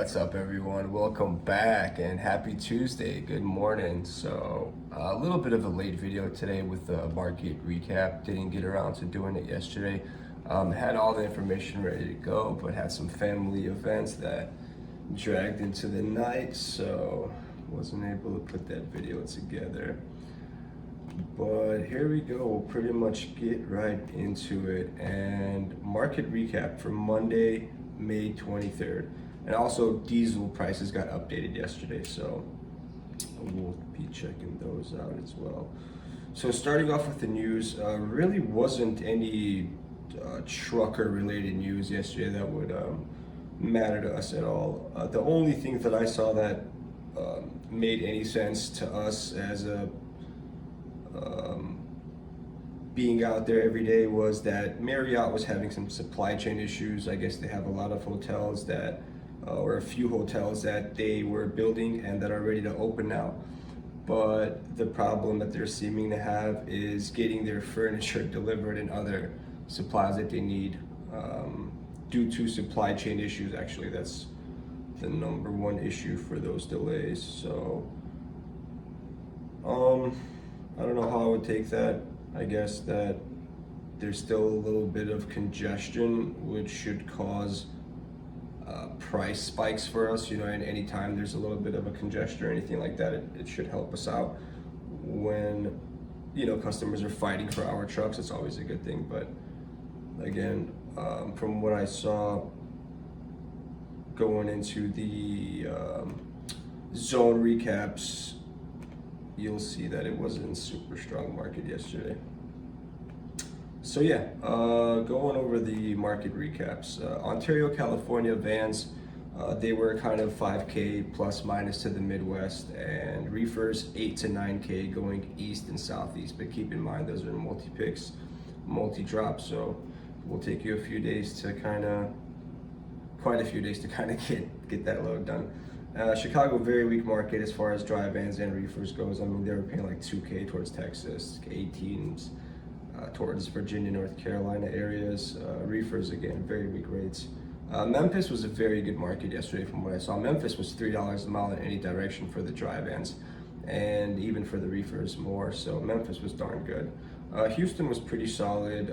What's up, everyone? Welcome back and happy Tuesday. Good morning. So, a little bit of a late video today with the market recap. Didn't get around to doing it yesterday. Had all the information ready to go, but had some family events that dragged into the night, so wasn't able to put that video together. But here we go. We'll pretty much get right into it. And market recap for Monday, May 23rd. And also diesel prices got updated yesterday, so we'll be checking those out as well. So starting off with the news, really wasn't any trucker related news yesterday that would matter to us at all. The only thing that I saw that made any sense to us as a being out there every day was that Marriott was having some supply chain issues. I guess they have a lot of hotels that, or a few hotels that they were building and that are ready to open now. But the problem that they're seeming to have is getting their furniture delivered and other supplies that they need due to supply chain issues. Actually, that's the number one issue for those delays. So, I don't know how I would take that. I guess that there's still a little bit of congestion, which should cause price spikes for us. You know, and anytime there's a little bit of a congestion or anything like that, it should help us out. When, you know, customers are fighting for our trucks, it's always a good thing. But again, from what I saw going into the zone recaps, you'll see that it wasn't a super strong market yesterday. So yeah, going over the market recaps. Ontario, California vans, they were kind of 5K plus minus to the Midwest, and reefers 8 to 9K going east and southeast. But keep in mind, those are multi-picks, multi-drops, so we'll take you a few days to quite a few days to get that load done. Chicago, very weak market as far as dry vans and reefers goes. I mean, they were paying like 2K towards Texas, 18s towards Virginia, North Carolina areas. Reefers, again, very weak rates. Memphis was a very good market yesterday from what I saw. Memphis was $3 a mile in any direction for the dry vans, and even for the reefers more. So Memphis was darn good. Houston was pretty solid,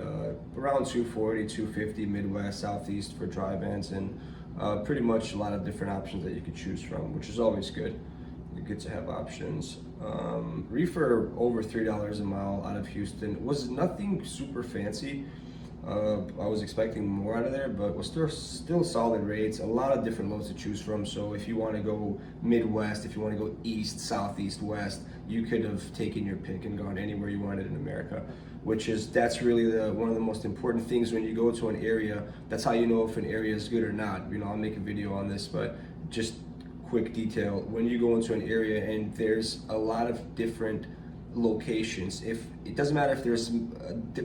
around 240, 250 Midwest, Southeast for dry vans, and pretty much a lot of different options that you could choose from, which is always good. Good to have options. Reefer over $3 a mile out of Houston was nothing super fancy. I was expecting more out of there, but was still solid rates. A lot of different loads to choose from. So if you want to go Midwest, if you want to go East, Southeast, West, you could have taken your pick and gone anywhere you wanted in America. That's really one of the most important things when you go to an area. That's how you know if an area is good or not. You know, I'll make a video on this, but just quick detail: when you go into an area and there's a lot of different locations, if it doesn't matter if there's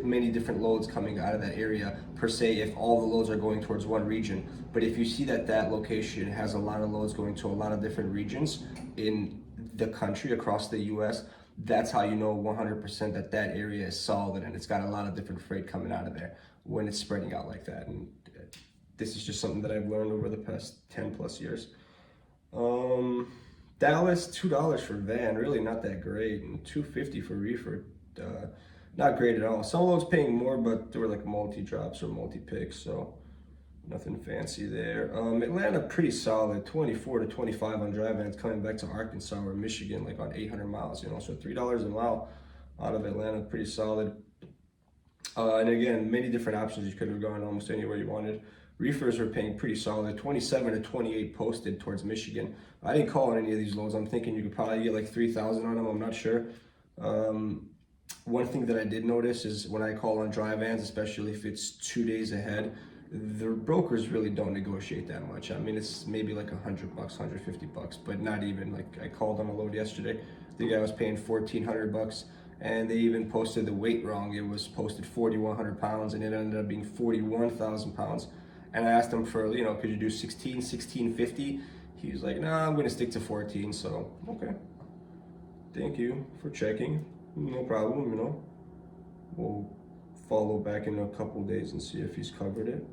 many different loads coming out of that area per se, if all the loads are going towards one region, but if you see that that location has a lot of loads going to a lot of different regions in the country across the US, that's how you know 100% that that area is solid and it's got a lot of different freight coming out of there when it's spreading out like that. And this is just something that I've learned over the past 10 plus years. Dallas, $2 for van, really not that great, and $2.50 for reefer, not great at all. Some loads paying more, but they were like multi-drops or multi-picks, so nothing fancy there. Atlanta, pretty solid, 24 to 25 on dry vans coming back to Arkansas or Michigan, like on 800 miles, you know, so $3 a mile out of Atlanta, pretty solid. And again, many different options. You could have gone almost anywhere you wanted. Reefers were paying pretty solid, 27 to 28 posted towards Michigan. I didn't call on any of these loads. I'm thinking you could probably get like 3,000 on them. I'm not sure. One thing that I did notice is when I call on dry vans, especially if it's 2 days ahead, the brokers really don't negotiate that much. I mean, it's maybe like $100, $150, but not even. Like, I called on a load yesterday. The guy was paying $1,400, and they even posted the weight wrong. It was posted 4,100 pounds, and it ended up being 41,000 pounds. And I asked him for, you know, could you do 1650? He was like, nah, I'm gonna stick to 14. So, okay. Thank you for checking. No problem, you know. We'll follow back in a couple days and see if he's covered it.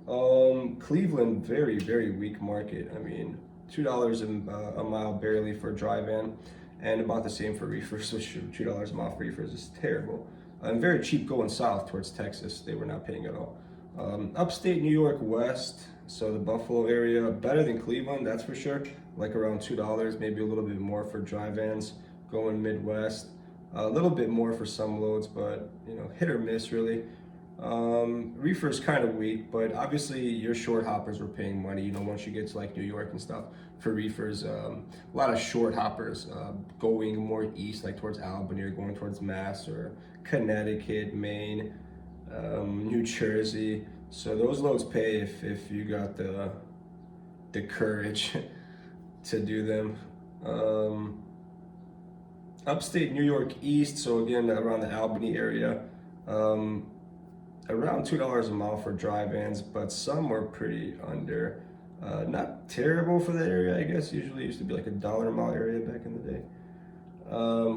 Cleveland, very weak market. I mean, $2 a mile barely for a dry van, and about the same for reefers, which $2 a mile for reefers is terrible. And very cheap going south towards Texas. They were not paying at all. Upstate New York West, so the Buffalo area, better than Cleveland, that's for sure. Like around $2, maybe a little bit more for dry vans going Midwest. A little bit more for some loads, but hit or miss really. Reefer's kind of weak, but obviously your short hoppers were paying money. Once you get to like New York and stuff for reefers, a lot of short hoppers going more east, like towards Albany or going towards Mass or Connecticut, Maine, New Jersey. So those loads pay if you got the courage to do them. Upstate New York East, so again around the Albany area. Around $2 a mile for dry vans, but some were pretty under. Not terrible for that area, I guess. Usually used to be like $1 a mile area back in the day.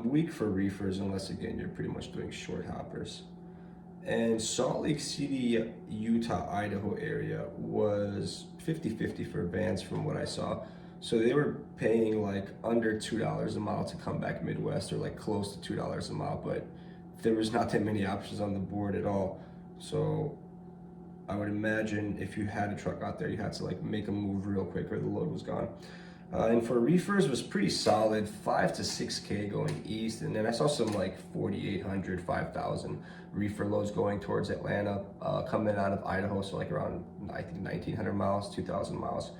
Weak for reefers, unless again you're pretty much doing short hoppers. And Salt Lake City, Utah, Idaho area was 50-50 for vans from what I saw. So they were paying like under $2 a mile to come back Midwest, or like close to $2 a mile, but there was not that many options on the board at all. So I would imagine if you had a truck out there, you had to like make a move real quick or the load was gone. And for reefers was pretty solid, 5 to 6K going east. And then I saw some like 4,800, 5,000 reefer loads going towards Atlanta, coming out of Idaho. So like around, I think 1,900 miles, 2,000 miles.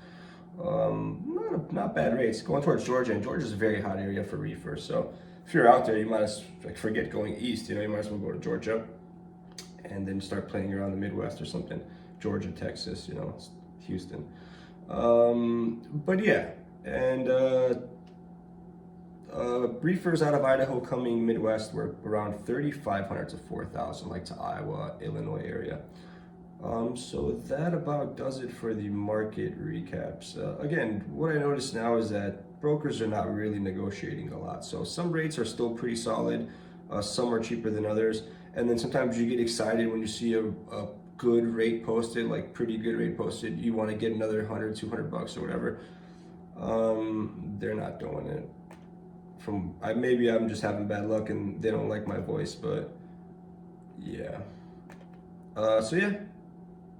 Not bad rates. Going towards Georgia, and Georgia's a very hot area for reefers. So if you're out there, you might as like forget going east. You might as well go to Georgia and then start playing around the Midwest or something. Georgia, Texas, Houston. But yeah, and reefers out of Idaho coming Midwest were around 3,500 to 4,000, like to Iowa, Illinois area. So that about does it for the market recaps. Again, what I notice now is that brokers are not really negotiating a lot. So some rates are still pretty solid. Some are cheaper than others. And then sometimes you get excited when you see a good rate posted, like pretty good rate posted. You want to get another 100, 200 bucks or whatever. They're not doing it. Maybe I'm just having bad luck and they don't like my voice, but yeah. So yeah,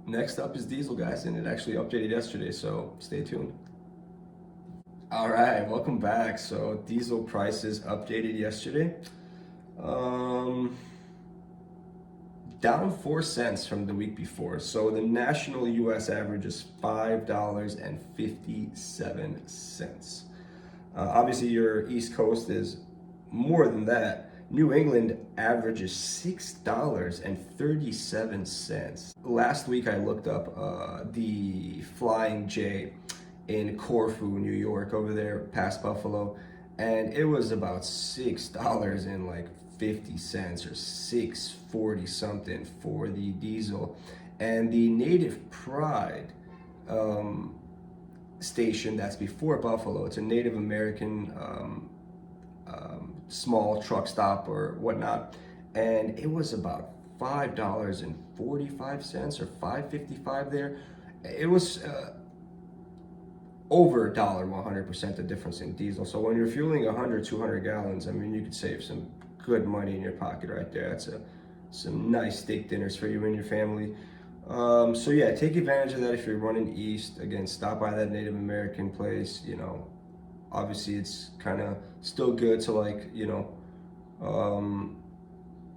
next up is diesel, guys, and it actually updated yesterday, so stay tuned. All right, welcome back. So diesel prices updated yesterday. Down 4 cents from the week before. So the national US average is $5.57. Obviously your East Coast is more than that. New England averages $6.37. Last week I looked up the Flying J in Corfu, New York, over there past Buffalo, and it was about $6.50 or $6.40 something for the diesel. And the Native Pride station that's before Buffalo, it's a Native American small truck stop or whatnot, and it was about $5.45 or $5.55 there. It was over a dollar, 100% the difference in diesel. So when you're fueling 100, 200 gallons, I mean, you could save some good money in your pocket right there. That's some nice steak dinners for you and your family. So yeah, take advantage of that if you're running east. Again, stop by that Native American place. Obviously it's kind of still good to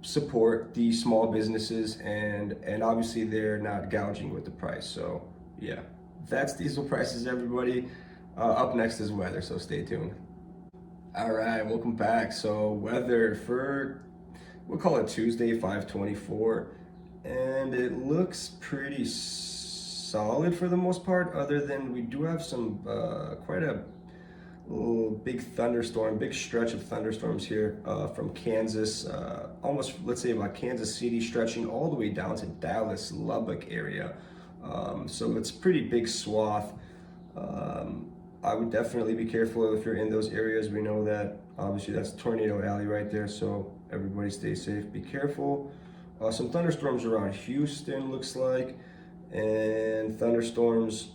support the small businesses, and obviously they're not gouging with the price. So yeah, that's diesel prices, everybody. Up next is weather, so stay tuned. All right, welcome back. So weather for, we'll call it Tuesday, 5/24, and it looks pretty solid for the most part, other than we do have some quite a little big stretch of thunderstorms here from Kansas, almost, let's say, about Kansas City, stretching all the way down to Dallas, Lubbock area. So it's pretty big swath. I would definitely be careful if you're in those areas. We know that obviously that's Tornado Alley right there, so everybody stay safe, be careful. Some thunderstorms around Houston, looks like. and thunderstorms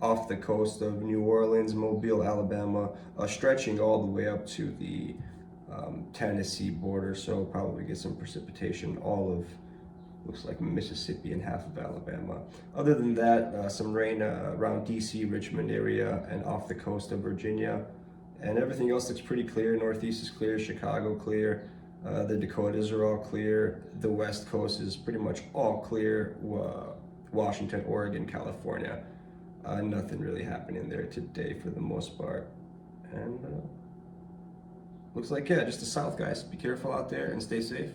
off the coast of New Orleans, Mobile, Alabama, stretching all the way up to the Tennessee border. So probably get some precipitation all of looks like Mississippi and half of Alabama. Other than that, some rain around DC, Richmond area, and off the coast of Virginia. And everything else looks pretty clear. Northeast is clear, Chicago clear, the Dakotas are all clear. The West Coast is pretty much all clear. Washington, Oregon, California. Nothing really happening there today for the most part. And looks like, yeah, just the south, guys. Be careful out there and stay safe.